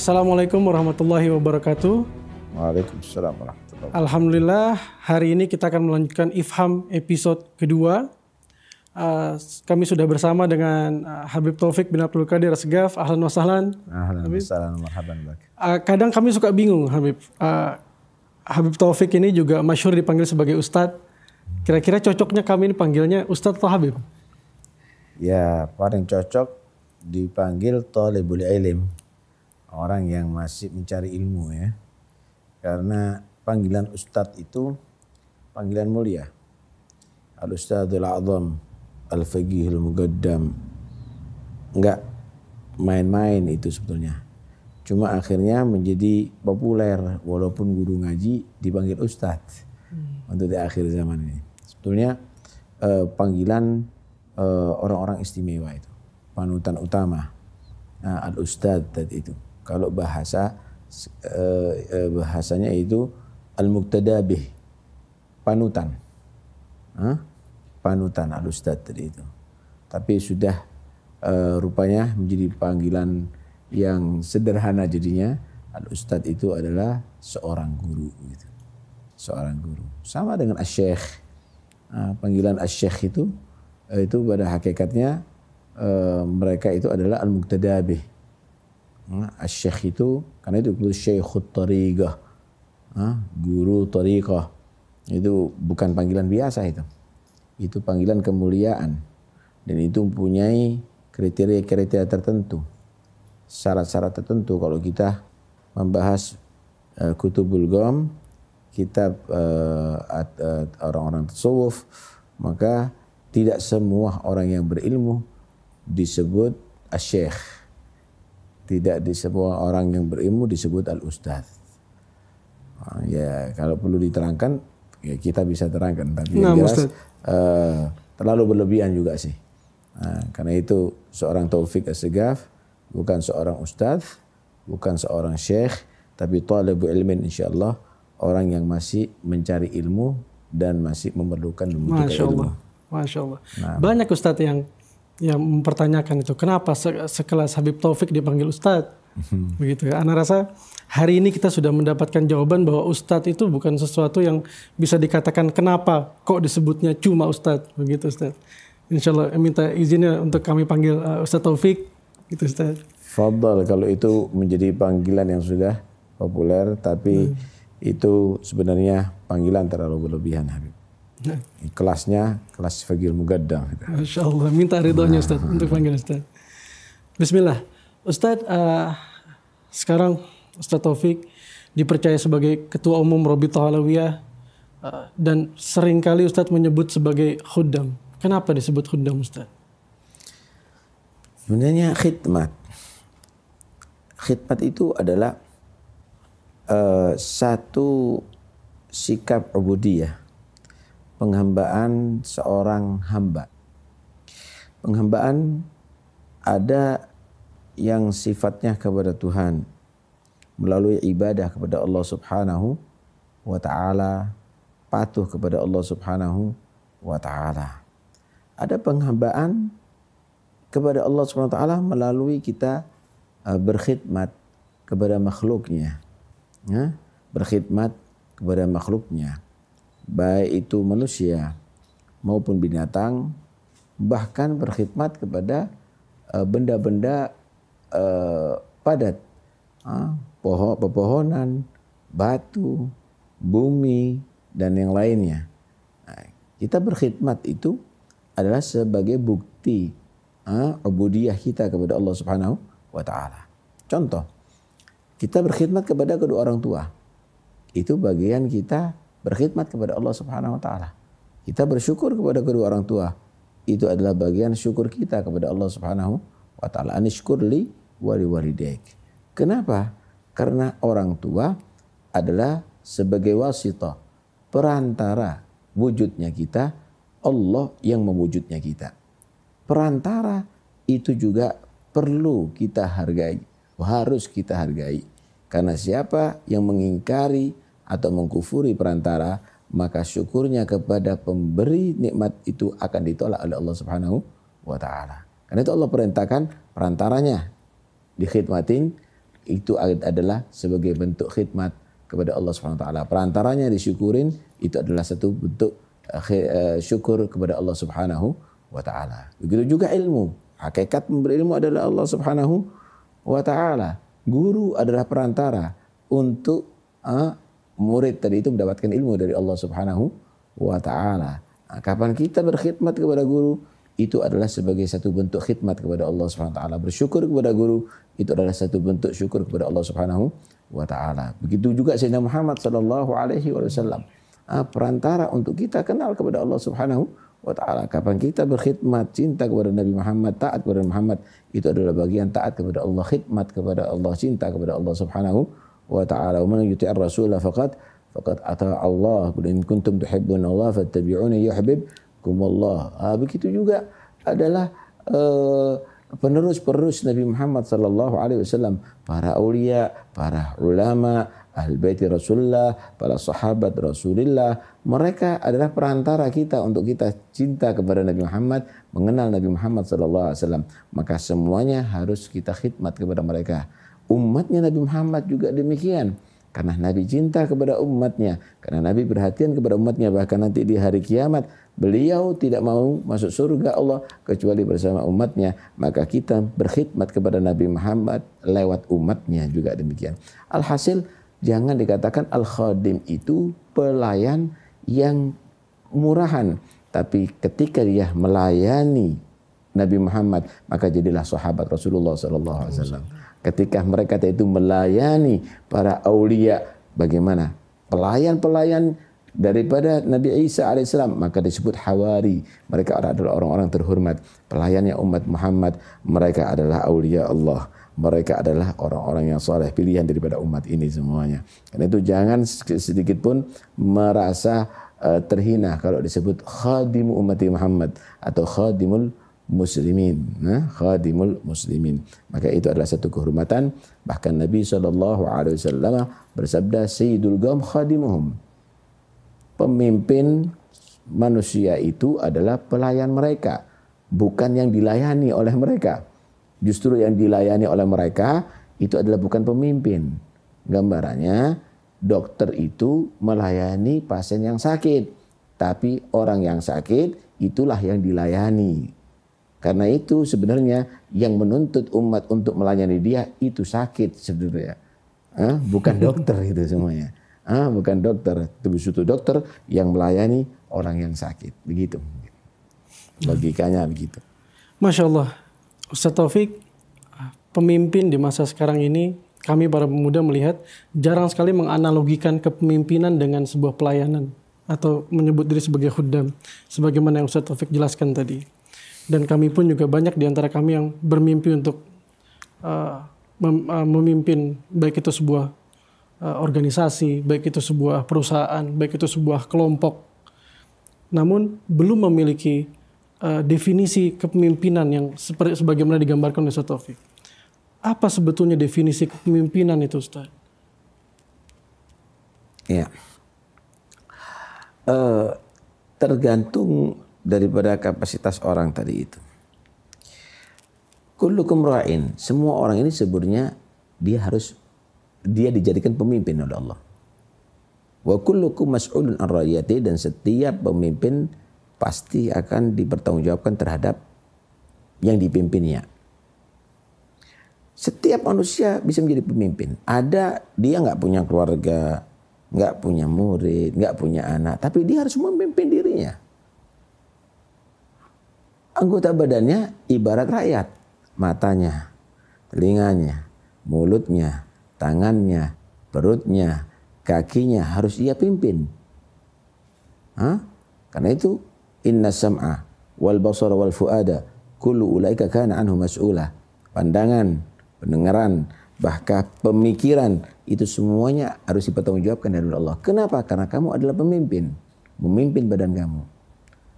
Assalamualaikum warahmatullahi wabarakatuh. Waalaikumsalam warahmatullahi wabarakatuh. Alhamdulillah, hari ini kita akan melanjutkan Ifham episode kedua. Kami sudah bersama dengan Habib Taufik bin Abdul Qadir Asgaf. Ahlan wa sahlan. Ahlan wa sahlan, marhaban bak. Kadang kami suka bingung, Habib. Habib Taufik ini juga masyhur dipanggil sebagai Ustadz. Kira-kira cocoknya kami ini panggilnya Ustadz atau Habib? Ya, paling cocok dipanggil Thalibul Ilm. Orang yang masih mencari ilmu ya. Karena panggilan Ustadz itu panggilan mulia. Al-Ustadzul A'zam, Al-Faqihul Muqaddam. Enggak main-main itu sebetulnya. Cuma akhirnya menjadi populer walaupun guru ngaji dipanggil Ustadz untuk di akhir zaman ini. Sebetulnya panggilan orang-orang istimewa itu. Panutan utama. Al-Ustadz tadi itu. Kalau bahasanya itu al-muqtada bih, panutan. Panutan al-Ustadz tadi itu. Tapi sudah rupanya menjadi panggilan yang sederhana jadinya. Al-Ustadz itu adalah seorang guru gitu. Seorang guru. Sama dengan asy-syekh. Panggilan asy-syekh itu pada hakikatnya mereka itu adalah al-muqtada bih. Asy-syekh itu karena itu syekhut thariqah, guru thariqah. Itu bukan panggilan biasa itu. Itu panggilan kemuliaan dan itu mempunyai kriteria-kriteria tertentu, syarat-syarat tertentu. Kalau kita membahas kutubul gom, kitab orang-orang tasawuf, maka tidak semua orang yang berilmu disebut asy-syekh. Tidak di semua orang yang berilmu disebut al-ustadz. Ya kalau perlu diterangkan ya kita bisa terangkan, tapi yang jelas terlalu berlebihan juga sih. Karena itu seorang Taufik Asgaf bukan seorang ustadz, bukan seorang syekh, tapi thalibul ilmin, insyaallah orang yang masih mencari ilmu dan masih memerlukan ilmu. Masya Allah. Nah, banyak ustadz yang mempertanyakan itu, kenapa sekelas Habib Taufik dipanggil Ustadz? Begitu ya. Ana rasa hari ini kita sudah mendapatkan jawaban bahwa Ustadz itu bukan sesuatu yang bisa dikatakan kenapa kok disebutnya cuma Ustadz. Begitu Ustadz. Insya Allah minta izinnya untuk kami panggil Ustadz Taufik. Gitu Ustadz. Fadal, kalau itu menjadi panggilan yang sudah populer, tapi itu sebenarnya panggilan terlalu berlebihan Habib. Kelasnya kelas Faqihul Muqaddam. Masya Allah, minta ridhonya Ustaz untuk panggil Ustaz. Bismillah. Ustaz, sekarang Ustaz Taufik dipercaya sebagai Ketua Umum Rabithah Alawiyah dan seringkali Ustaz menyebut sebagai khuddam. Kenapa disebut khuddam Ustaz? Sebenarnya khidmat. Khidmat itu adalah satu sikap ubudiyah. Penghambaan seorang hamba. Penghambaan ada yang sifatnya kepada Tuhan melalui ibadah kepada Allah Subhanahu wa taala, patuh kepada Allah Subhanahu wa taala. Ada penghambaan kepada Allah Subhanahu wa taala melalui kita berkhidmat kepada makhluknya. Berkhidmat kepada makhluknya. Baik itu manusia maupun binatang, bahkan berkhidmat kepada benda-benda padat, pepohonan, batu, bumi, dan yang lainnya. Nah, kita berkhidmat itu adalah sebagai bukti ubudiyah kita kepada Allah Subhanahu wa taala. Contoh, kita berkhidmat kepada kedua orang tua. Itu bagian kita berkhidmat kepada Allah Subhanahu wa taala. Kita bersyukur kepada kedua orang tua. Itu adalah bagian syukur kita kepada Allah Subhanahu wa taala. Anishkurli wa liwalidaik. Kenapa? Karena orang tua adalah sebagai wasithah, perantara wujudnya kita, Allah yang mewujudnya kita. Perantara itu juga perlu kita hargai, harus kita hargai. Karena siapa yang mengingkari atau mengkufuri perantara, maka syukurnya kepada pemberi nikmat itu akan ditolak oleh Allah Subhanahu wa taala. Karena itu Allah perintahkan perantaranya dikhidmatin, itu adalah sebagai bentuk khidmat kepada Allah Subhanahu wa taala. Perantaranya disyukurin itu adalah satu bentuk syukur kepada Allah Subhanahu wa taala. Begitu juga ilmu. Hakikat memberi ilmu adalah Allah Subhanahu wa taala. Guru adalah perantara untuk murid tadi itu mendapatkan ilmu dari Allah Subhanahu wa taala. Kapan kita berkhidmat kepada guru, itu adalah sebagai satu bentuk khidmat kepada Allah Subhanahu wa taala. Bersyukur kepada guru itu adalah satu bentuk syukur kepada Allah Subhanahu wa taala. Begitu juga Sayyidina Muhammad sallallahu alaihi wasallam, perantara untuk kita kenal kepada Allah Subhanahu wa taala. Kapan kita berkhidmat, cinta kepada Nabi Muhammad, taat kepada Muhammad, itu adalah bagian taat kepada Allah, khidmat kepada Allah, cinta kepada Allah Subhanahu wa taala. Wa man yuti'ir rasul faqad ata Allah. Qul in kuntum tuhibbunallaha fattabi'uni yuhibbukumullah. Begitu juga adalah penerus-penerus Nabi Muhammad sallallahu alaihi wasallam, para aulia, para ulama, ahli bait Rasulullah, para sahabat Rasulullah. Mereka adalah perantara kita untuk kita cinta kepada Nabi Muhammad, mengenal Nabi Muhammad sallallahu alaihi wasallam. Maka semuanya harus kita khidmat kepada mereka. Umatnya Nabi Muhammad juga demikian. Karena Nabi cinta kepada umatnya, karena Nabi perhatian kepada umatnya, bahkan nanti di hari kiamat beliau tidak mau masuk surga Allah kecuali bersama umatnya, maka kita berkhidmat kepada Nabi Muhammad lewat umatnya juga demikian. Alhasil jangan dikatakan al-khadim itu pelayan yang murahan, tapi ketika dia melayani Nabi Muhammad maka jadilah sahabat Rasulullah sallallahu alaihi wasallam. Ketika mereka itu melayani para aulia, bagaimana pelayan-pelayan daripada Nabi Isa alaihissalam, maka disebut hawari. Mereka adalah orang-orang terhormat, pelayannya umat Muhammad. Mereka adalah aulia Allah. Mereka adalah orang-orang yang saleh, pilihan daripada umat ini semuanya. Karena itu jangan sedikit pun merasa terhina kalau disebut khadimu umat Muhammad atau khadimul muslimin, khadimul muslimin. Maka itu adalah satu kehormatan. Bahkan Nabi SAW bersabda, Sayyidul Qaum khadimuhum. Pemimpin manusia itu adalah pelayan mereka, bukan yang dilayani oleh mereka. Justru yang dilayani oleh mereka itu adalah bukan pemimpin. Gambarannya, dokter itu melayani pasien yang sakit, tapi orang yang sakit itulah yang dilayani. Karena itu sebenarnya yang menuntut umat untuk melayani dia itu sakit sebenarnya, bukan dokter itu semuanya, bukan dokter, itu dokter yang melayani orang yang sakit, begitu. Logikanya begitu. Masya Allah, Ustaz Taufik, pemimpin di masa sekarang ini, kami para pemuda melihat jarang sekali menganalogikan kepemimpinan dengan sebuah pelayanan atau menyebut diri sebagai khuddam, sebagaimana yang Ustaz Taufik jelaskan tadi. Dan kami pun juga banyak di antara kami yang bermimpi untuk memimpin, baik itu sebuah organisasi, baik itu sebuah perusahaan, baik itu sebuah kelompok. Namun belum memiliki definisi kepemimpinan yang sebagaimana digambarkan oleh Ustaz Taufik. Apa sebetulnya definisi kepemimpinan itu, Ustaz? Ya, tergantung daripada kapasitas orang tadi itu. Kullukum ra'in, semua orang ini sebenarnya dia dijadikan pemimpin oleh Allah. Wa kullukum mas'ulun an ra'iyati, dan setiap pemimpin pasti akan dipertanggungjawabkan terhadap yang dipimpinnya. Setiap manusia bisa menjadi pemimpin. Ada dia nggak punya keluarga, nggak punya murid, nggak punya anak, tapi dia harus memimpin dirinya. Anggota badannya ibarat rakyat, matanya, telinganya, mulutnya, tangannya, perutnya, kakinya harus ia pimpin. Karena itu inna sam'a wal basara wal fuada kullu ulaika kana anhu mas'ula. Pandangan, pendengaran, bahkan pemikiran itu semuanya harus dipertanggungjawabkan dari Allah. Kenapa? Karena kamu adalah pemimpin, memimpin badan kamu.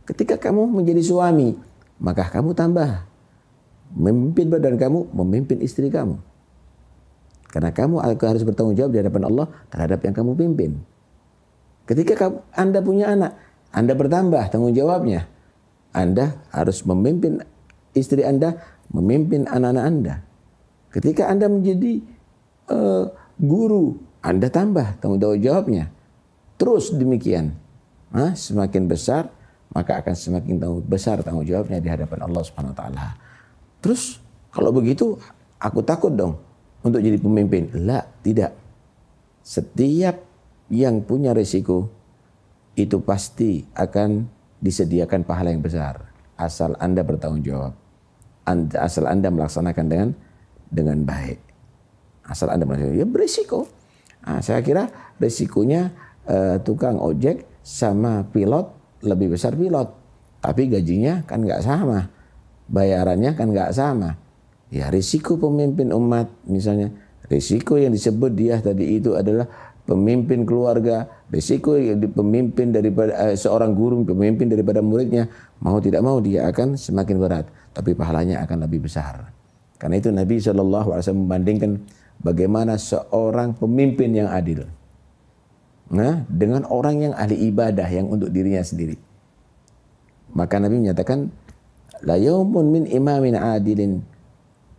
Ketika kamu menjadi suami, maka kamu tambah memimpin badan kamu, memimpin istri kamu. Karena kamu harus bertanggung jawab di hadapan Allah terhadap yang kamu pimpin. Ketika Anda punya anak, Anda bertambah tanggung jawabnya. Anda harus memimpin istri Anda, memimpin anak-anak Anda. Ketika Anda menjadi guru, Anda tambah tanggung jawabnya. Terus demikian. Semakin besar, maka akan semakin besar tanggung jawabnya di hadapan Allah Subhanahu wa taala. Terus kalau begitu aku takut dong untuk jadi pemimpin. La, tidak. Setiap yang punya risiko itu pasti akan disediakan pahala yang besar asal Anda bertanggung jawab. Asal Anda melaksanakan dengan baik. Asal Anda melaksanakan, ya berisiko. Saya kira risikonya tukang ojek sama pilot lebih besar pilot. Tapi gajinya kan nggak sama. Bayarannya kan nggak sama. Ya risiko pemimpin umat misalnya. Risiko yang disebut dia tadi itu adalah pemimpin keluarga, risiko yang pemimpin daripada seorang guru, pemimpin daripada muridnya, mau tidak mau dia akan semakin berat, tapi pahalanya akan lebih besar. Karena itu Nabi SAW membandingkan bagaimana seorang pemimpin yang adil, dengan orang yang ahli ibadah yang untuk dirinya sendiri. Maka Nabi menyatakan, la yaumun min imamin adilin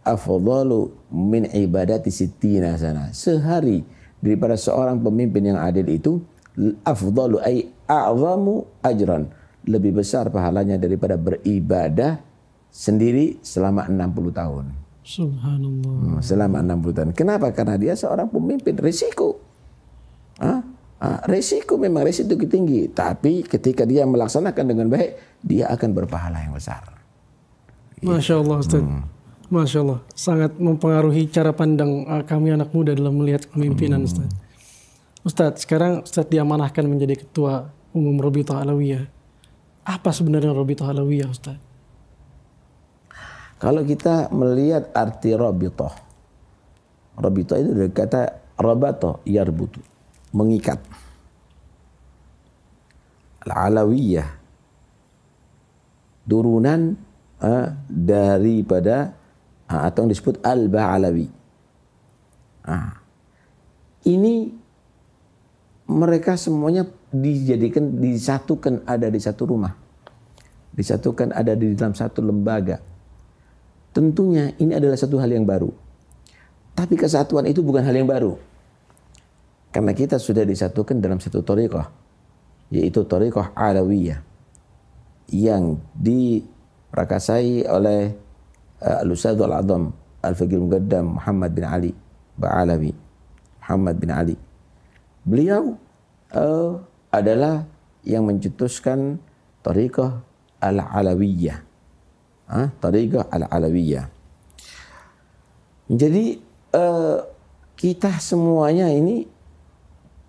afdalu min ibadati sittina sana. Sehari daripada seorang pemimpin yang adil itu afdalu ay a'zamu ajran, lebih besar pahalanya daripada beribadah sendiri selama 60 tahun. Subhanallah. Selama 60 tahun. Kenapa? Karena dia seorang pemimpin. Risiko. Risiko memang risiko tinggi, tapi ketika dia melaksanakan dengan baik, dia akan berpahala yang besar. Masya Allah, Ustaz. Masya Allah, sangat mempengaruhi cara pandang kami anak muda dalam melihat kepemimpinan, Ustaz. Ustaz, sekarang Ustaz diamanahkan menjadi ketua umum Rabithah Alawiyah. Apa sebenarnya Rabithah Alawiyah, Ustaz? Kalau kita melihat arti Rabithah, Rabithah itu dari kata Rabatah, yarbutu, mengikat. Al-Alawiyah, turunan daripada atau yang disebut Al-Ba'alawi. Ini mereka semuanya disatukan ada di satu rumah. Disatukan ada di dalam satu lembaga. Tentunya ini adalah satu hal yang baru. Tapi kesatuan itu bukan hal yang baru. Karena kita sudah disatukan dalam satu thariqah, yaitu thariqah Alawiyah, yang diperakasai oleh Al-Ustadz Al-Azam Al-Faqih Al-Muqaddam Muhammad bin Ali Ba'alawi. Muhammad bin Ali. Beliau adalah yang mencetuskan thariqah Al-Alawiyah. Thariqah Al-Alawiyah. Jadi kita semuanya ini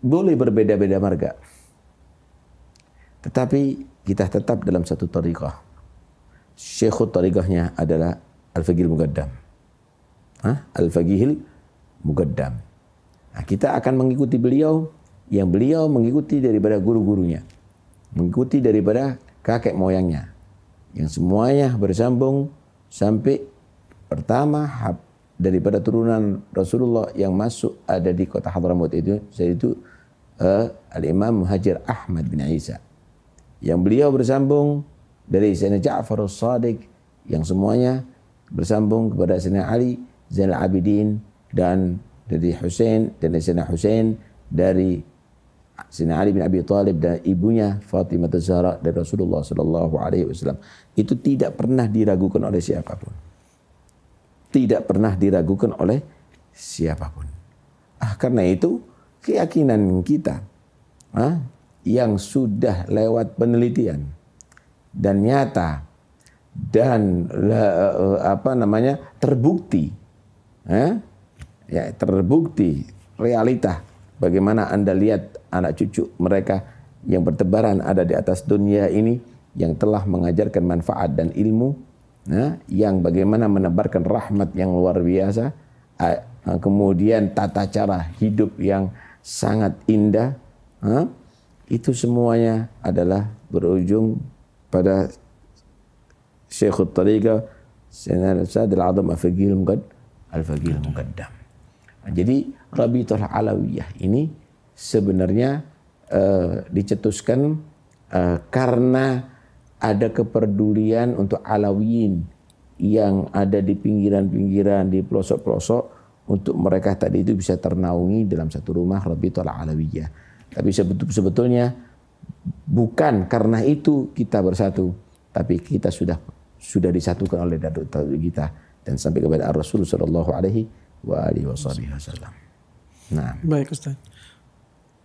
boleh berbeda-beda marga, tetapi kita tetap dalam satu thariqah. Syekhut thariqahnya adalah Al-Faqih Al-Muqaddam. Al-Faqih Al-Muqaddam. Kita akan mengikuti beliau, yang beliau mengikuti daripada guru-gurunya, mengikuti daripada kakek moyangnya, yang semuanya bersambung sampai pertama daripada turunan Rasulullah yang masuk ada di kota Hadramaut itu, yaitu Al-Imam Muhajir Ahmad bin Isa, yang beliau bersambung dari Sayyidina Ja'far as-Sadiq, yang semuanya bersambung kepada Sayyidina Ali Zainal Abidin, dan dari Husain dan Sayyidina Husain dari Sayyidina Ali bin Abi Thalib dan ibunya Fatimah Az-Zahra dari Rasulullah sallallahu alaihi wasallam. Itu tidak pernah diragukan oleh siapapun. Tidak pernah diragukan oleh siapapun. Karena itu keyakinan kita yang sudah lewat penelitian dan nyata dan terbukti, terbukti realita. Bagaimana Anda lihat anak cucu mereka yang bertebaran ada di atas dunia ini, yang telah mengajarkan manfaat dan ilmu, yang bagaimana menebarkan rahmat yang luar biasa, kemudian tata cara hidup yang sangat indah, itu semuanya adalah berujung pada Syekhut Thariqah Sayyidina Al-Azam Al-Faqih Al-Muqaddam. Jadi Rabithah Alawiyah ini sebenarnya dicetuskan karena ada kepedulian untuk Alawiyin yang ada di pinggiran-pinggiran, di pelosok-pelosok, untuk mereka tadi itu bisa ternaungi dalam satu rumah Rabitatul Alawiyah. Tapi sebetulnya bukan karena itu kita bersatu, tapi kita sudah disatukan oleh datuk kita dan sampai kepada Rasul sallallahu alaihi wasallam. Nah, baik Ustaz.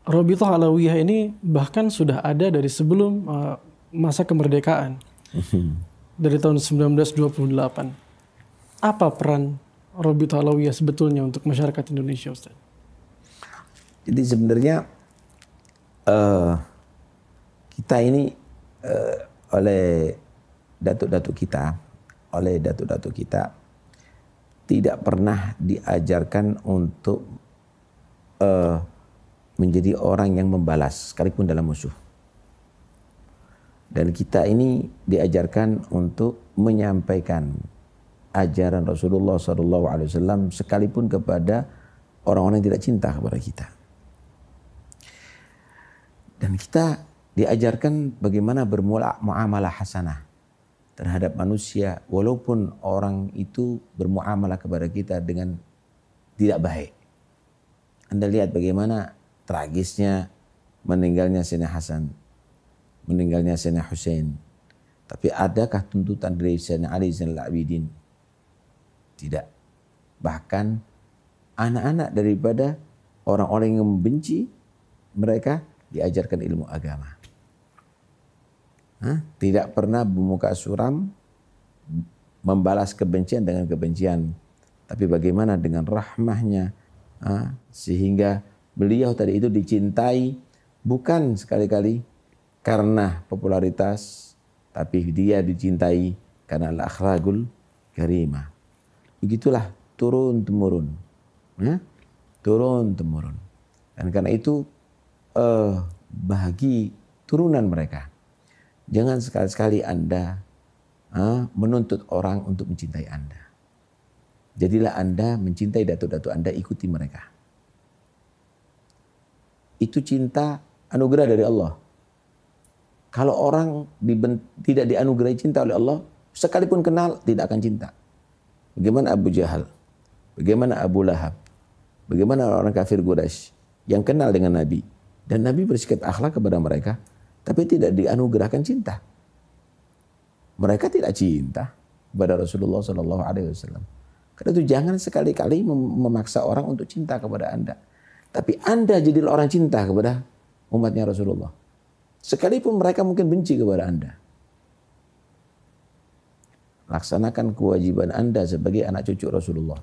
Rabithah Alawiyah ini bahkan sudah ada dari sebelum masa kemerdekaan. Dari tahun 1928. Apa peran Rabithah Alawiyah sebetulnya untuk masyarakat Indonesia, Ustaz? Jadi sebenarnya kita ini oleh datuk-datuk kita tidak pernah diajarkan untuk menjadi orang yang membalas sekalipun dalam musuh. Dan kita ini diajarkan untuk menyampaikan ajaran Rasulullah SAW sekalipun kepada orang-orang yang tidak cinta kepada kita. Dan kita diajarkan bagaimana bermuamalah hasanah terhadap manusia walaupun orang itu bermuamalah kepada kita dengan tidak baik. Anda lihat bagaimana tragisnya meninggalnya Sayyidina Hasan, meninggalnya Sayyidina Hussein. Tapi adakah tuntutan dari Sayyidina Ali Zainal Abidin? Tidak. Bahkan anak-anak daripada orang-orang yang membenci mereka diajarkan ilmu agama. Tidak pernah bermuka suram membalas kebencian dengan kebencian. Tapi bagaimana dengan rahmahnya sehingga beliau tadi itu dicintai bukan sekali-kali karena popularitas, tapi dia dicintai karena al-akhlaqul karimah. Begitulah turun-temurun. Turun-temurun. Dan karena itu bagi turunan mereka, jangan sekali-sekali Anda menuntut orang untuk mencintai Anda. Jadilah Anda mencintai datuk-datuk Anda, ikuti mereka. Itu cinta anugerah dari Allah. Kalau orang tidak dianugerahi cinta oleh Allah, sekalipun kenal tidak akan cinta. Bagaimana Abu Jahal? Bagaimana Abu Lahab? Bagaimana orang kafir Quraisy yang kenal dengan Nabi? Dan Nabi bersikap akhlak kepada mereka, tapi tidak dianugerahkan cinta. Mereka tidak cinta kepada Rasulullah SAW. Karena itu jangan sekali-kali memaksa orang untuk cinta kepada Anda. Tapi Anda jadilah orang cinta kepada umatnya Rasulullah. Sekalipun mereka mungkin benci kepada Anda. Laksanakan kewajiban Anda sebagai anak cucu Rasulullah.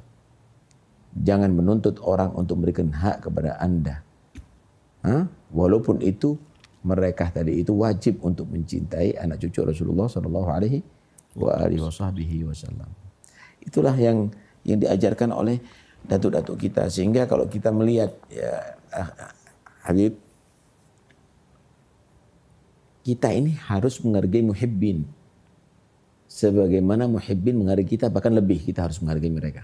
Jangan menuntut orang untuk memberikan hak kepada Anda. Walaupun itu mereka tadi itu wajib untuk mencintai anak cucu Rasulullah sallallahu alaihi wasallam. Itulah yang diajarkan oleh datuk-datuk kita, sehingga kalau kita melihat ya Habib, kita ini harus menghargai muhibbin sebagaimana muhibbin menghargai kita, bahkan lebih kita harus menghargai mereka.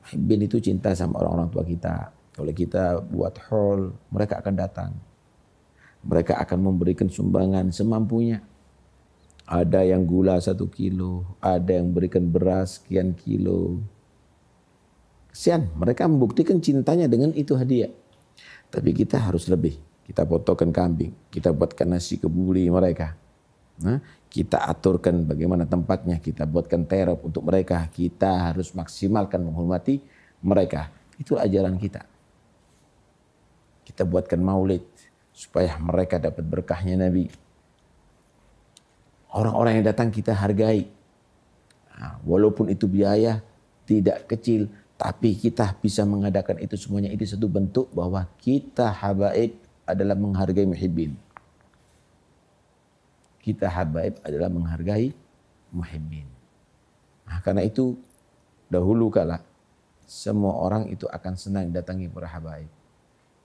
Muhibbin itu cinta sama orang-orang tua kita. Kalau kita buat haul, mereka akan datang. Mereka akan memberikan sumbangan semampunya. Ada yang gula 1 kilo, ada yang berikan beras sekian kilo. Kesian, mereka membuktikan cintanya dengan itu hadiah. Tapi kita harus lebih. Kita potongkan kambing, kita buatkan nasi kebuli mereka. Kita aturkan bagaimana tempatnya, kita buatkan terop untuk mereka. Kita harus maksimalkan menghormati mereka. Itu ajaran kita. Kita buatkan maulid supaya mereka dapat berkahnya Nabi. Orang-orang yang datang kita hargai. Walaupun itu biaya tidak kecil, tapi kita bisa mengadakan itu semuanya. Itu satu bentuk bahwa kita habaib adalah menghargai muhibbin. Kita habaib adalah menghargai muhibbin. Karena itu dahulu kala semua orang itu akan senang datangi para habaib.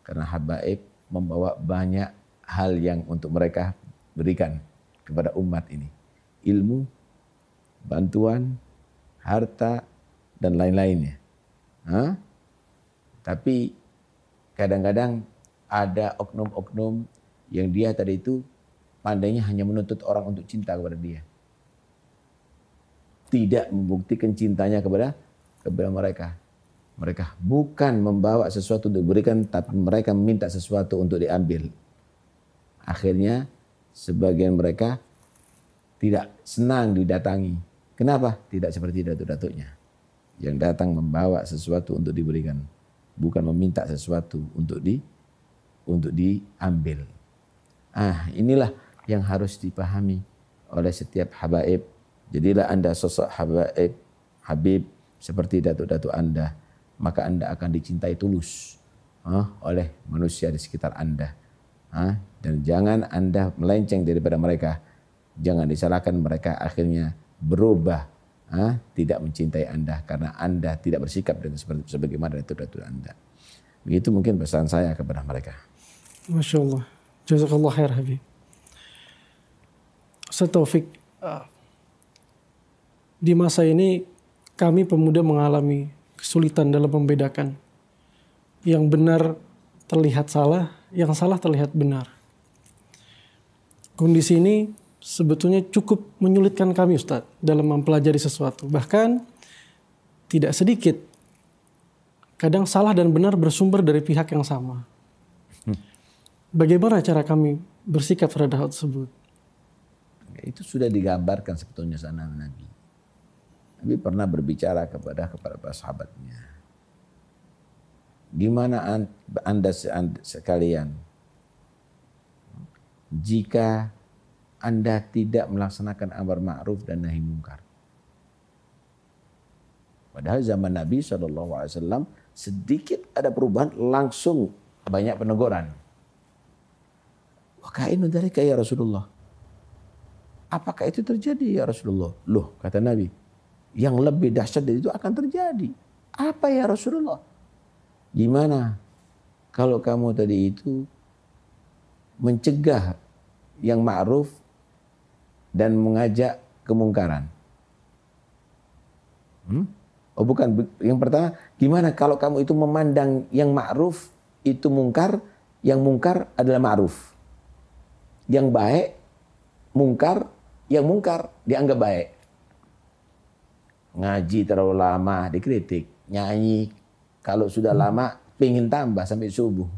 Karena habaib membawa banyak hal yang untuk mereka berikan kepada umat ini. Ilmu, bantuan, harta, dan lain-lainnya. Tapi kadang-kadang ada oknum-oknum yang dia tadi itu pandainya hanya menuntut orang untuk cinta kepada dia. Tidak membuktikan cintanya kepada mereka. Mereka bukan membawa sesuatu untuk diberikan, tapi mereka meminta sesuatu untuk diambil. Akhirnya sebagian mereka tidak senang didatangi. Kenapa? Tidak seperti datuk-datuknya yang datang membawa sesuatu untuk diberikan, bukan meminta sesuatu untuk diambil. Inilah yang harus dipahami oleh setiap habaib. Jadilah Anda sosok habaib, habib seperti datuk-datuk Anda, maka Anda akan dicintai tulus oleh manusia di sekitar Anda. Dan jangan Anda melenceng daripada mereka. Jangan disalahkan mereka akhirnya berubah, tidak mencintai Anda karena Anda tidak bersikap dengan sebagaimana datuk-datuk Anda. Begitu mungkin pesan saya kepada mereka. Masya Allah. Jazakallah khair Habib. Ustaz Taufik, di masa ini kami pemuda mengalami kesulitan dalam membedakan yang benar terlihat salah, yang salah terlihat benar. Kondisi ini sebetulnya cukup menyulitkan kami Ustaz dalam mempelajari sesuatu. Bahkan tidak sedikit kadang salah dan benar bersumber dari pihak yang sama. Bagaimana cara kami bersikap terhadap hal tersebut? Itu sudah digambarkan sebetulnya sana Nabi. Nabi pernah berbicara kepada para sahabatnya. Gimana anda sekalian jika Anda tidak melaksanakan amar ma'ruf dan nahi mungkar? Padahal zaman Nabi SAW sedikit ada perubahan langsung banyak peneguran. Wa kainu dzalika ya Rasulullah. Apakah itu terjadi ya Rasulullah? Loh, kata Nabi, yang lebih dahsyat dari itu akan terjadi. Apa ya Rasulullah? Gimana kalau kamu tadi itu mencegah yang ma'ruf dan mengajak kemungkaran? Oh bukan, yang pertama, gimana kalau kamu itu memandang yang ma'ruf itu mungkar, yang mungkar adalah ma'ruf. Yang baik mungkar, yang mungkar dianggap baik. Ngaji terlalu lama dikritik, nyanyi kalau sudah lama pengen tambah sampai subuh.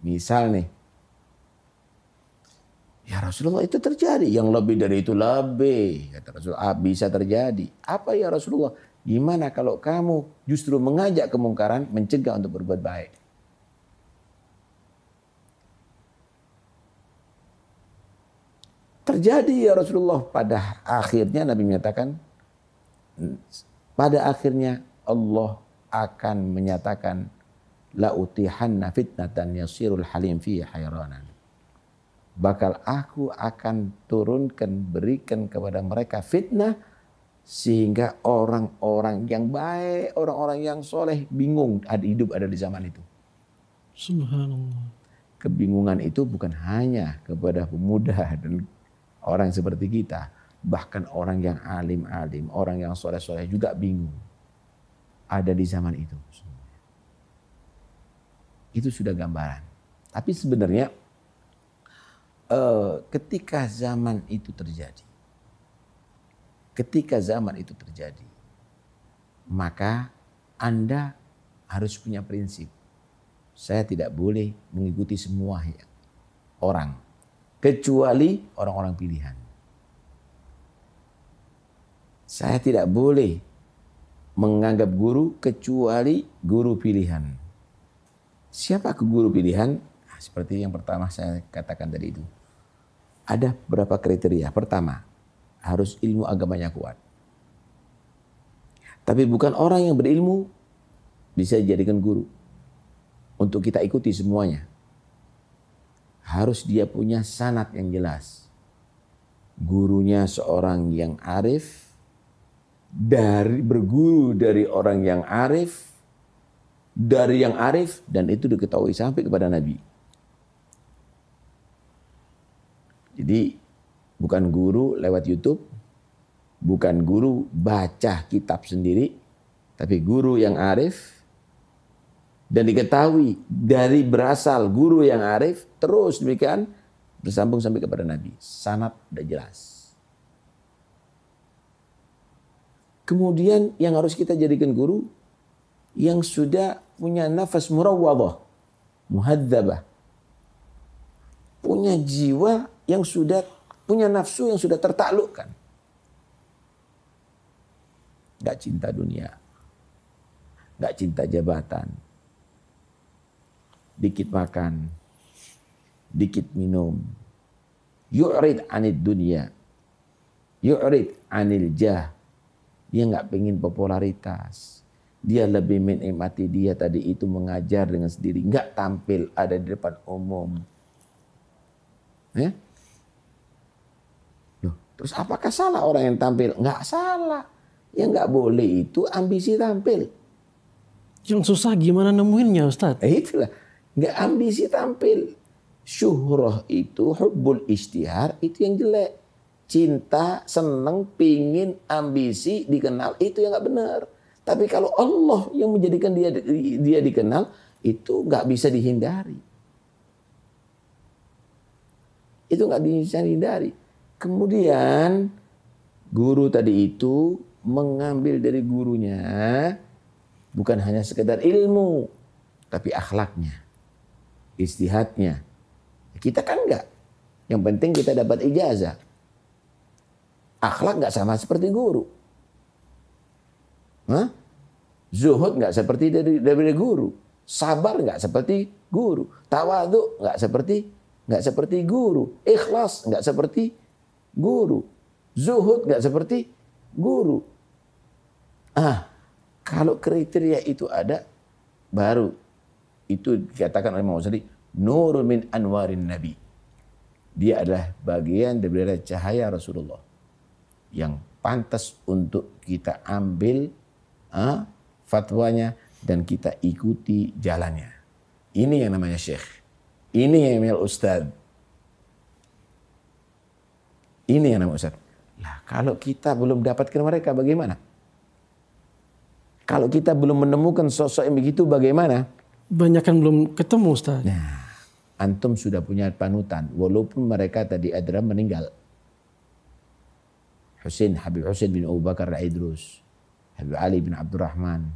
Misal nih, ya Rasulullah itu terjadi, yang lebih dari itu lebih, kata Rasulullah, bisa terjadi. Apa ya Rasulullah? Gimana kalau kamu justru mengajak kemungkaran, mencegah untuk berbuat baik? Terjadi ya Rasulullah. Pada akhirnya Nabi menyatakan, pada akhirnya Allah akan menyatakan, la utihanna fitnatan yasirul halim fi hayranan. Bakal aku akan turunkan, berikan kepada mereka fitnah sehingga orang-orang yang baik, orang-orang yang soleh bingung hidup ada di zaman itu. Subhanallah. Kebingungan itu bukan hanya kepada pemuda dan orang seperti kita, bahkan orang yang alim-alim, orang yang soleh-soleh juga bingung. Ada di zaman itu. Itu sudah gambaran. Tapi sebenarnya ketika zaman itu terjadi, maka Anda harus punya prinsip. Saya tidak boleh mengikuti semua orang, kecuali orang-orang pilihan. Saya tidak boleh menganggap guru kecuali guru pilihan. Siapa ke guru pilihan? Seperti yang pertama saya katakan tadi itu. Ada beberapa kriteria. Pertama, harus ilmu agamanya kuat. Tapi bukan orang yang berilmu bisa dijadikan guru untuk kita ikuti semuanya. Harus dia punya sanad yang jelas. Gurunya seorang yang arif, berguru dari orang yang arif, dari yang arif, dan itu diketahui sampai kepada Nabi. Jadi bukan guru lewat YouTube, bukan guru baca kitab sendiri, tapi guru yang arif, dan diketahui dari berasal guru yang arif, terus demikian bersambung sampai kepada Nabi. Sanad sudah jelas. Kemudian yang harus kita jadikan guru yang sudah punya nafas murawwadah, muhadzabah. Punya jiwa yang sudah punya nafsu yang sudah tertaklukkan. Gak cinta dunia. Gak cinta jabatan. Dikit makan. Dikit minum. Yu'rid anid dunia. Yu'rid anil jah. Dia gak pengen popularitas. Dia lebih menikmati dia tadi itu mengajar dengan sendiri. Gak tampil ada di depan umum. Ya? Loh, terus apakah salah orang yang tampil? Nggak salah. Yang nggak boleh itu ambisi tampil. Yang susah gimana nemuinnya Ustadz? Itulah. Nggak ambisi tampil. Syuhrah itu, hubbul istihar, itu yang jelek. Cinta, seneng, pingin, ambisi, dikenal, itu yang nggak benar. Tapi kalau Allah yang menjadikan dia dikenal, itu nggak bisa dihindari. Itu nggak bisa dihindari. Kemudian guru tadi itu mengambil dari gurunya bukan hanya sekedar ilmu, tapi akhlaknya, istihadnya. Kita kan enggak. Yang penting kita dapat ijazah. Akhlak nggak sama seperti guru. Hah? Zuhud nggak seperti dari guru. Sabar nggak seperti guru. Tawadhu nggak seperti guru. Ikhlas nggak seperti guru. Zuhud nggak seperti guru. Kalau kriteria itu ada, baru itu dikatakan oleh Imam Ghazali, nurun min anwarin nabi. Dia adalah bagian dari cahaya Rasulullah yang pantas untuk kita ambil fatwanya dan kita ikuti jalannya. Ini yang namanya syekh. Ini yang namanya ustad. Ini yang namanya ustad. Lah, kalau kita belum dapatkan mereka bagaimana? Kalau kita belum menemukan sosok yang begitu bagaimana? Banyak kan belum ketemu Ustaz. Nah, antum sudah punya panutan walaupun mereka tadi adalah meninggal. Habib Husain bin Abu Bakar al-Idrus, Habib Ali bin Abdurrahman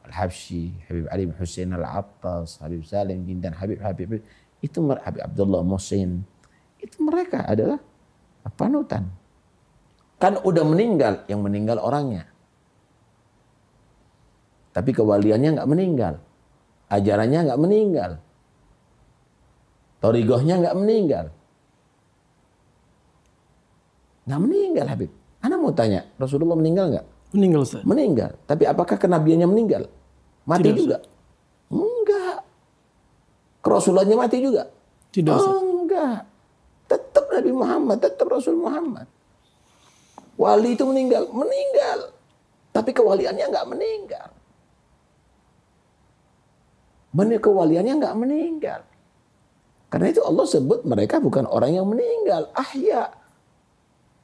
Al-Habsyi, Habib Ali bin Husain Al-Attas, Habib Salim bin dan Habib itu Habib Abdullah Muhsin. Itu mereka adalah panutan. Kan udah meninggal, yang meninggal orangnya. Tapi kewaliannya nggak meninggal. Ajarannya nggak meninggal. Thariqahnya nggak meninggal. Nggak meninggal Habib. Ana mau tanya, Rasulullah meninggal nggak? Meninggal Ustaz. Meninggal. Tapi apakah kenabiannya meninggal? Mati Tidak, juga? Enggak. Kerasulannya mati juga? Tidak Ustaz. Enggak. Tetap Nabi Muhammad, tetap Rasul Muhammad. Wali itu meninggal? Meninggal. Tapi kewaliannya nggak meninggal. Kewaliannya nggak meninggal. Karena itu Allah sebut mereka bukan orang yang meninggal. Ahya.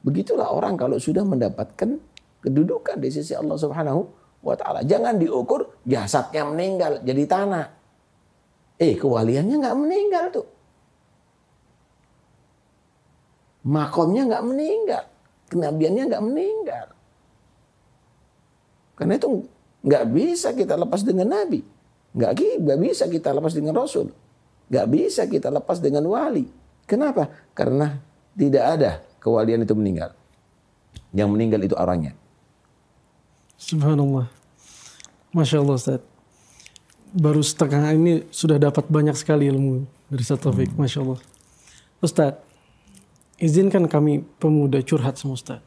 Begitulah orang kalau sudah mendapatkan kedudukan di sisi Allah Subhanahu wa ta'ala. Jangan diukur jasadnya meninggal jadi tanah. Kewaliannya nggak meninggal tuh. Makomnya nggak meninggal. Kenabiannya nggak meninggal. Karena itu nggak bisa kita lepas dengan Nabi. Nggak bisa kita lepas dengan Rasul. Nggak bisa kita lepas dengan wali. Kenapa? Karena tidak ada kewalian itu meninggal. Yang meninggal itu orangnya. Subhanallah. Masya Allah Ustaz. Baru setengah ini sudah dapat banyak sekali ilmu dari Ustaz Taufik. Masya Allah. Ustaz, izinkan kami pemuda curhat sama Ustaz.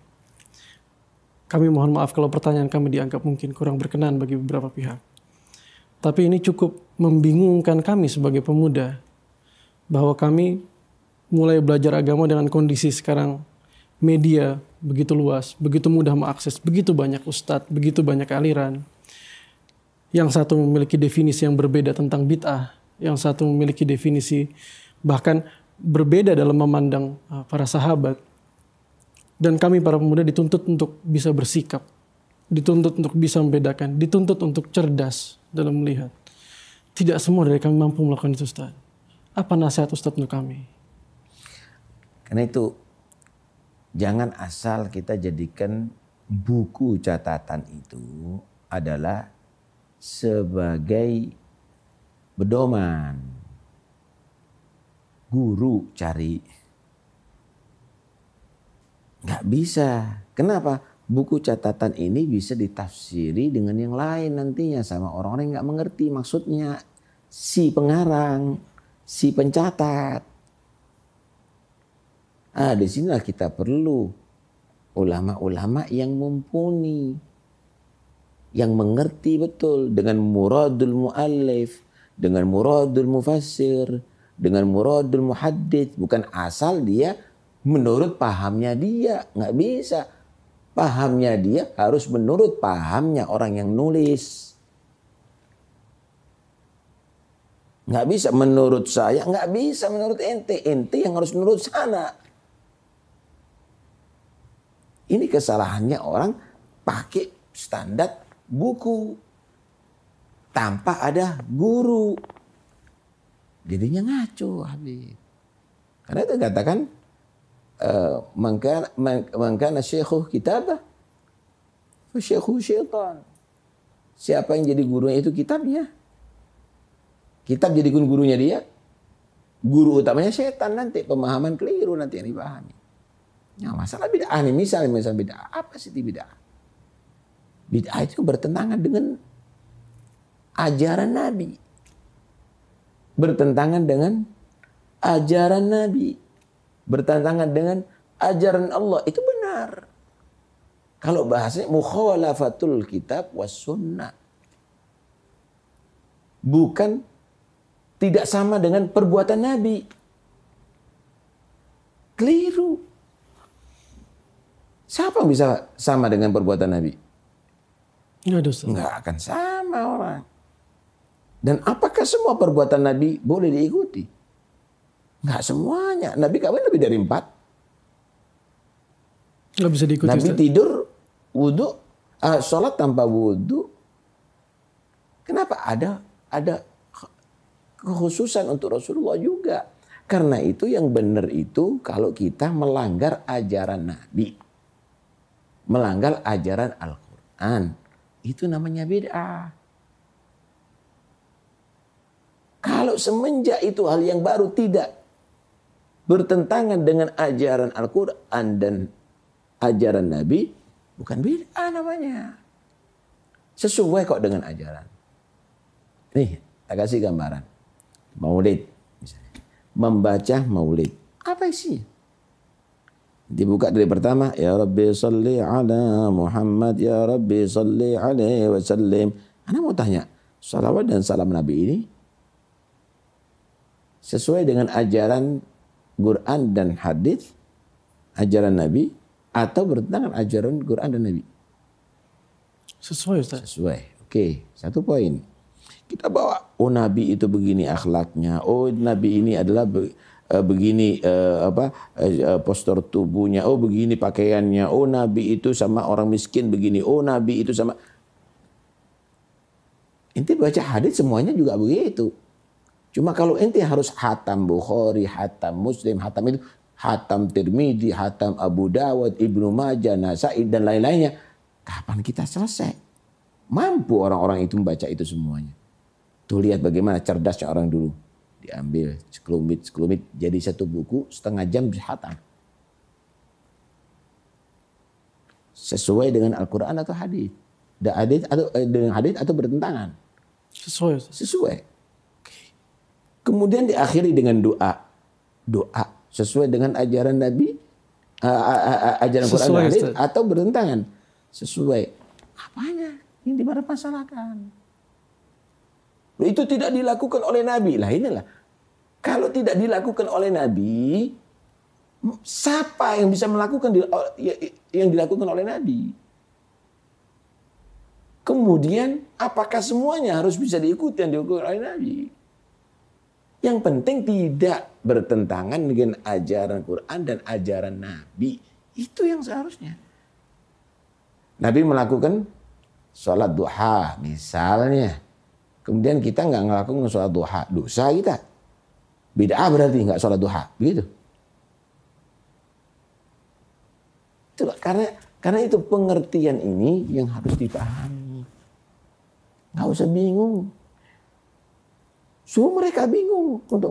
Kami mohon maaf kalau pertanyaan kami dianggap mungkin kurang berkenan bagi beberapa pihak. Tapi ini cukup membingungkan kami sebagai pemuda. Bahwa kami mulai belajar agama dengan kondisi sekarang media begitu luas, begitu mudah mengakses, begitu banyak ustadz, begitu banyak aliran. Yang satu memiliki definisi yang berbeda tentang bid'ah, yang satu memiliki definisi bahkan berbeda dalam memandang para sahabat. Dan kami para pemuda dituntut untuk bisa bersikap, dituntut untuk bisa membedakan, dituntut untuk cerdas dalam melihat. Tidak semua dari kami mampu melakukan itu Ustaz. Apa nasihat Ustaz untuk kami? Karena itu jangan asal kita jadikan buku catatan itu adalah sebagai pedoman. Guru cari. Nggak bisa. Kenapa? Buku catatan ini bisa ditafsiri dengan yang lain nantinya sama orang-orang yang nggak mengerti maksudnya si pengarang, si pencatat. Disinilah kita perlu ulama-ulama yang mumpuni, yang mengerti betul dengan muradul muallif, dengan muradul mufassir, dengan muradul muhaddits, bukan asal dia menurut pahamnya dia, nggak bisa. Pahamnya dia harus menurut pahamnya orang yang nulis. Nggak bisa menurut saya, nggak bisa menurut ente. Ente yang harus menurut sana. Ini kesalahannya orang pakai standar buku tanpa ada guru. Jadinya ngaco habis. Karena itu katakan mangkana syekhuh kitabah fa syekhuh syaitan. Siapa yang jadi gurunya itu kitabnya. Kitab jadi gurunya dia. Guru utamanya setan nanti. Pemahaman keliru nanti yang dipahami. Nah, masalah bid'ah nih. Misal bid'ah. Apa sih bid'ah? Bid'ah itu bertentangan dengan ajaran Nabi. Bertentangan dengan ajaran Nabi. Bertentangan dengan ajaran Allah. Itu benar. Kalau bahasanya mukhalafatul kitab was sunnah. Bukan tidak sama dengan perbuatan Nabi. Keliru. Siapa yang bisa sama dengan perbuatan Nabi? Nggak akan sama orang. Dan apakah semua perbuatan Nabi boleh diikuti? Nggak semuanya. Nabi kawin lebih dari 4. Nggak bisa diikuti. Nabi tidur, wudhu, sholat tanpa wudhu. Kenapa? Ada kekhususan untuk Rasulullah juga. Karena itu yang benar itu kalau kita melanggar ajaran Nabi. Melanggar ajaran Al-Quran. Itu namanya bid'ah. Kalau semenjak itu hal yang baru tidak bertentangan dengan ajaran Al-Quran dan ajaran Nabi, bukan bid'ah namanya. Sesuai kok dengan ajaran. Nih, tak kasih gambaran. Maulid. Misalnya. Membaca maulid. Apa isinya? Dibuka dari pertama, ya Rabbi salli ala Muhammad, ya Rabbi salli alaihi wasallim. Anda mau tanya, salawat dan salam Nabi ini sesuai dengan ajaran Quran dan hadis, ajaran Nabi, atau bertentangan ajaran Quran dan Nabi? Sesuai, Ustaz. Sesuai. Oke, satu poin. Kita bawa, oh Nabi itu begini akhlaknya, oh Nabi ini adalah begini postur tubuhnya, oh begini pakaiannya, oh Nabi itu sama orang miskin begini, oh Nabi itu sama. Inti baca hadis semuanya juga begitu. Cuma kalau ente harus hatam Bukhari, hatam Muslim, hatam itu, hatam Tirmidzi, hatam Abu Dawud, Ibnu Majah, Nasai dan lain-lainnya, kapan kita selesai? Mampu orang-orang itu membaca itu semuanya. Tuh lihat bagaimana cerdasnya orang dulu. Diambil sekelumit jadi satu buku, setengah jam hatam. Sesuai dengan Al-Quran atau hadis? Dengan hadis atau bertentangan? Sesuai. Sesuai. Kemudian diakhiri dengan doa. Doa sesuai dengan ajaran Nabi, ajaran Quran dan hadis atau bertentangan? Sesuai. Apanya yang dipermasalahkan? Itu tidak dilakukan oleh Nabi. Lah inilah. Kalau tidak dilakukan oleh Nabi, siapa yang bisa melakukan yang dilakukan oleh Nabi? Kemudian apakah semuanya harus bisa diikuti yang dilakukan oleh Nabi? Yang penting tidak bertentangan dengan ajaran Quran dan ajaran Nabi. Itu yang seharusnya. Nabi melakukan sholat duha misalnya. Kemudian kita nggak ngelakuin sholat duha. Dosa kita. Bid'ah berarti nggak sholat duha. Begitu. Itulah karena Karena itu pengertian ini yang harus dipahami. Nggak usah bingung. Semua mereka bingung untuk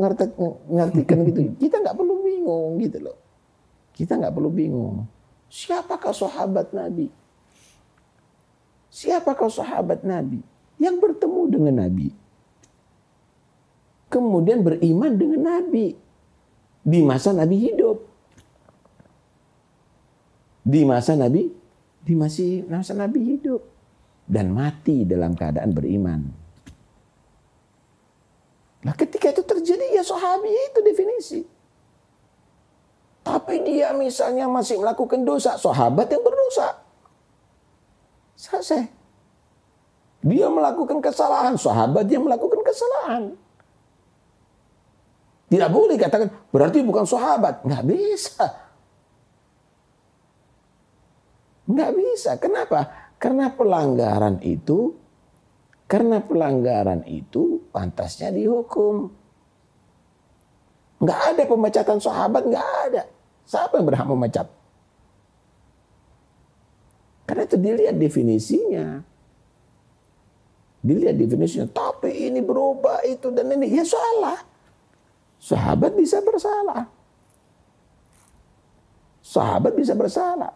ngartikan gitu. Kita nggak perlu bingung gitu loh. Kita nggak perlu bingung. Siapakah sahabat Nabi? Siapakah sahabat Nabi yang bertemu dengan Nabi? Kemudian beriman dengan Nabi di masa Nabi hidup. Di masa Nabi hidup dan mati dalam keadaan beriman. Nah, ketika itu terjadi ya sahabi itu definisi. Tapi dia misalnya masih melakukan dosa, sahabat yang berdosa. Selesai. Dia melakukan kesalahan, sahabat yang melakukan kesalahan. Tidak boleh katakan berarti bukan sahabat. Nggak bisa. Nggak bisa. Kenapa? Karena pelanggaran itu pantasnya dihukum. Nggak ada pemecatan sahabat, nggak ada. Siapa yang berhak memecat? Karena itu dilihat definisinya. Tapi ini berubah itu dan ini. Ya salah. Sahabat bisa bersalah.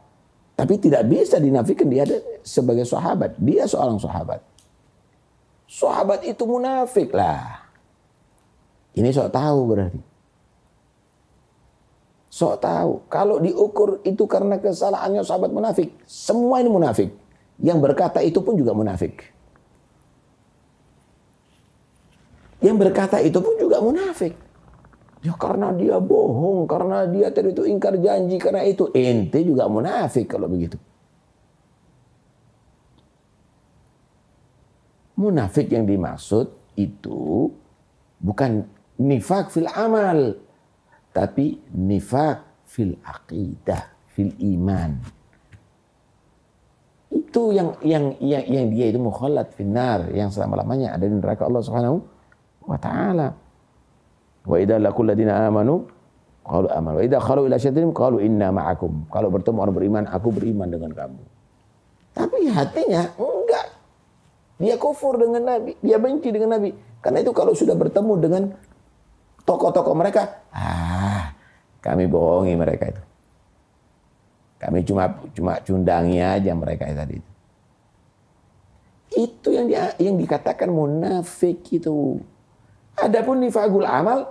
Tapi tidak bisa dinafikan dia sebagai sahabat. Dia seorang sahabat. Sahabat itu munafik lah. Ini sok tahu berarti. Sok tahu. Kalau diukur itu karena kesalahannya sahabat munafik. Semua ini munafik. Yang berkata itu pun juga munafik. Ya karena dia bohong. Karena dia tadi itu ingkar janji. Karena itu ente juga munafik kalau begitu. Munafik yang dimaksud itu bukan nifak fil amal, tapi nifak fil aqidah, fil iman. Itu yang dia itu mukhalad finnar, yang selama-lamanya ada di neraka Allah Subhanahu wa taala. Wa idza laqul ladina amanu qalu amanna wa idza khalu ila syayatin qalu inna ma'akum. Kalau bertemu orang beriman, aku beriman dengan kamu. Tapi hatinya enggak. Dia kufur dengan Nabi, dia benci dengan Nabi. Karena itu kalau sudah bertemu dengan tokoh-tokoh mereka, kami bohongi mereka itu. Kami cuma cundangi aja mereka tadi itu. Itu yang dikatakan munafik itu. Adapun nifaqul amal,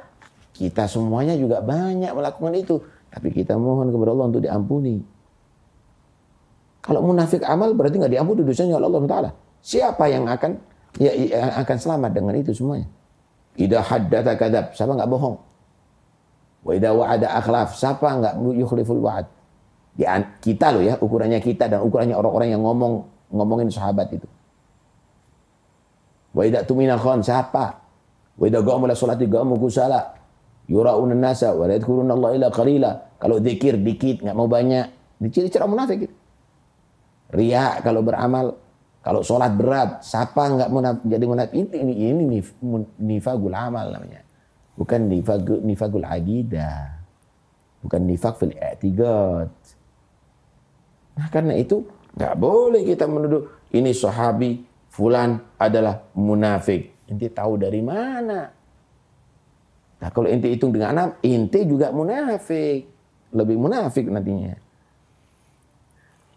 kita semuanya juga banyak melakukan itu, tapi kita mohon kepada Allah untuk diampuni. Kalau munafik amal berarti nggak diampuni dosanya oleh Allah Taala. Siapa yang akan selamat dengan itu semuanya? Idza haddatsa kadzab, siapa enggak bohong? Wa idza wa'ada akhlaf, siapa enggak yukhliful wa'ad? Kita loh ya, ukurannya kita dan ukurannya orang-orang yang ngomongin sahabat itu. Wa idza tumina khan, siapa? Wa idza qamu ila sholati qamu kusala, yura'una an-nasa wa la yadhkuruna Allah illa qalila. Kalau zikir dikit, enggak mau banyak. Diciri-ciri munafik itu. Riya kalau beramal. Kalau sholat berat, siapa enggak jadi munafik? Ini nifaqul amal namanya. Bukan nifaqul aqidah. Bukan nifaq fil i'tiqad. Nah, karena itu enggak boleh kita menuduh ini sahabi fulan adalah munafik. Ente tahu dari mana? Nah, kalau ente hitung dengan 6, ente juga munafik. Lebih munafik nantinya.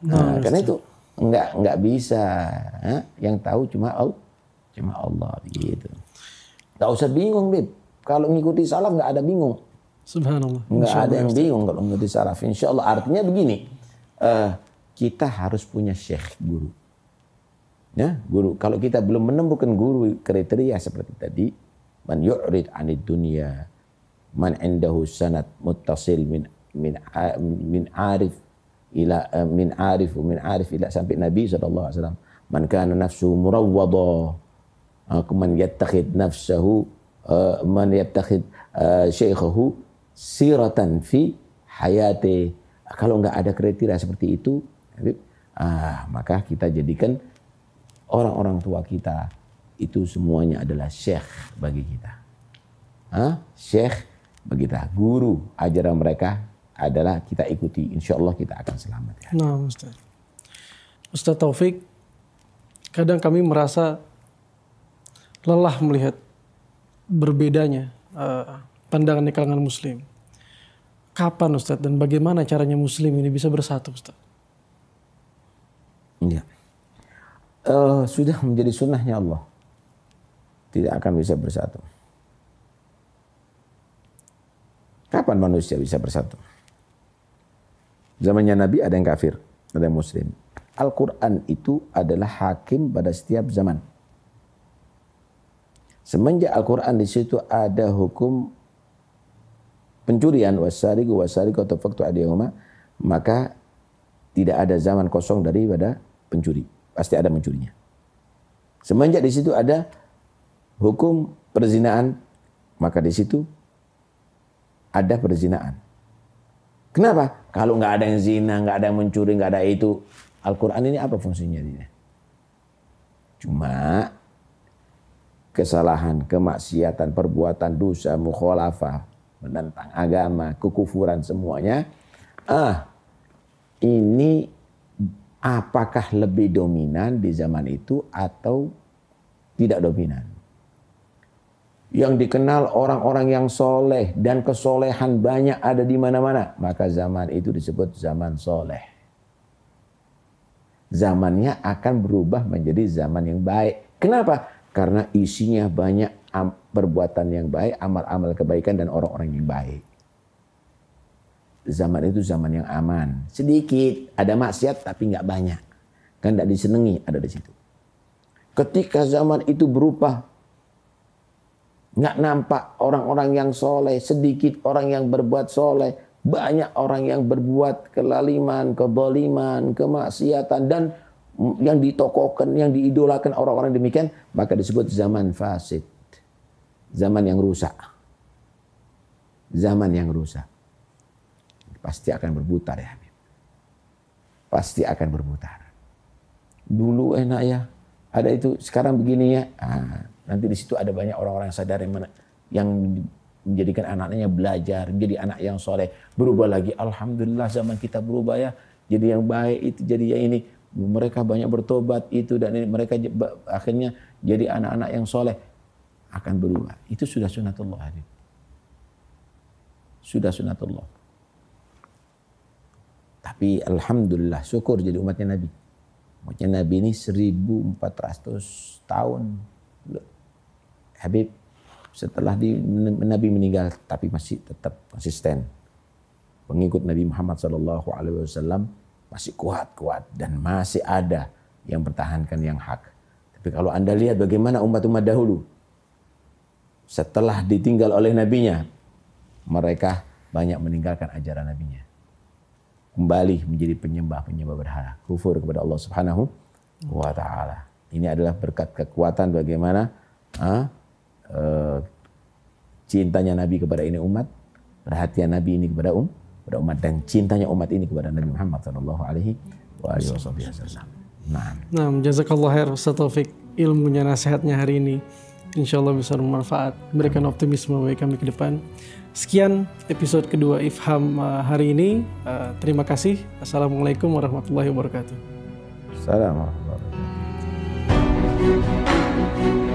Nah, karena itu enggak bisa. Yang tahu cuma Allah gitu. Enggak usah bingung, Bib. Kalau ngikuti salaf enggak ada bingung. Subhanallah. Enggak ada yang bingung kalau ngikuti salaf. Insyaallah artinya begini. Kita harus punya syekh, guru. Ya, guru. Kalau kita belum menemukan guru kriteria seperti tadi, man yu'rid 'anid dunya, man 'indahu sanad muttasil min arif ila min arif ila sampai Nabi SAW. Man kana nafsu murawwada, man yattakhid nafsahu man yattakhid syaikhahu siratan fi hayati. Kalau enggak ada kriteria seperti itu, maka kita jadikan orang-orang tua kita itu semuanya adalah syekh bagi kita. Syekh bagi kita, guru ajaran mereka adalah kita ikuti, insya Allah kita akan selamat. Ya. Nah, Ustaz. Ustadz Taufik, kadang kami merasa lelah melihat berbedanya pandangan di kalangan muslim. Kapan Ustadz dan bagaimana caranya muslim ini bisa bersatu Ustadz? Ya. Sudah menjadi sunnahnya Allah. Tidak akan bisa bersatu. Kapan manusia bisa bersatu? Zamannya Nabi ada yang kafir, ada yang muslim. Al-Quran itu adalah hakim pada setiap zaman. Semenjak Al-Quran di situ ada hukum pencurian, wasariqu wasariqatu faqtu aydiyahuma, maka tidak ada zaman kosong daripada pencuri. Pasti ada mencurinya. Semenjak di situ ada hukum perzinaan, maka di situ ada perzinaan. Kenapa? Kalau nggak ada yang zina, nggak ada yang mencuri, nggak ada itu, Al-Quran ini apa fungsinya dia? Cuma kesalahan, kemaksiatan, perbuatan dosa, mukhalafah, menentang agama, kekufuran semuanya. Ini apakah lebih dominan di zaman itu atau tidak dominan? Yang dikenal orang-orang yang soleh dan kesolehan banyak ada di mana-mana, maka zaman itu disebut zaman soleh. Zamannya akan berubah menjadi zaman yang baik. Kenapa? Karena isinya banyak perbuatan yang baik, amal-amal kebaikan dan orang-orang yang baik. Zaman itu zaman yang aman. Sedikit, ada maksiat tapi nggak banyak. Kan nggak disenangi ada di situ. Ketika zaman itu berubah, nggak nampak orang-orang yang soleh, sedikit orang yang berbuat soleh, banyak orang yang berbuat kelaliman, kezaliman, kemaksiatan, dan yang ditokohkan, yang diidolakan orang-orang demikian, maka disebut zaman fasid. Zaman yang rusak. Zaman yang rusak. Pasti akan berputar ya Habib. Pasti akan berputar. Dulu enak ya, ada itu, sekarang begini ya. Nanti di situ ada banyak orang-orang yang sadar yang menjadikan anaknya belajar, menjadi anak yang soleh, berubah lagi. Alhamdulillah zaman kita berubah ya, jadi yang baik itu, jadi yang ini. Mereka banyak bertobat itu dan ini, mereka akhirnya jadi anak-anak yang soleh, akan berubah. Itu sudah sunatullah Habib. Sudah sunatullah. Tapi alhamdulillah syukur jadi umatnya Nabi. Umatnya Nabi ini 1400 tahun. Habib setelah Nabi meninggal tapi masih tetap konsisten. Pengikut Nabi Muhammad SAW masih kuat dan masih ada yang pertahankan yang hak. Tapi kalau Anda lihat bagaimana umat-umat dahulu setelah ditinggal oleh nabinya, mereka banyak meninggalkan ajaran nabinya. Kembali menjadi penyembah-penyembah berhala, kufur kepada Allah Subhanahu wa taala. Ini adalah berkat kekuatan bagaimana cintanya Nabi kepada ini umat, perhatian Nabi ini kepada umat, dan cintanya umat ini kepada Nabi Muhammad sallallahu alaihi wasallam. Nah, jazakallah khair Ustaz Taufik, ilmunya, nasihatnya hari ini insyaallah bisa bermanfaat, memberikan optimisme bagi kami ke depan. Sekian episode kedua Ifham hari ini. Terima kasih. Assalamualaikum warahmatullahi wabarakatuh. Assalamualaikum warahmatullahi wabarakatuh.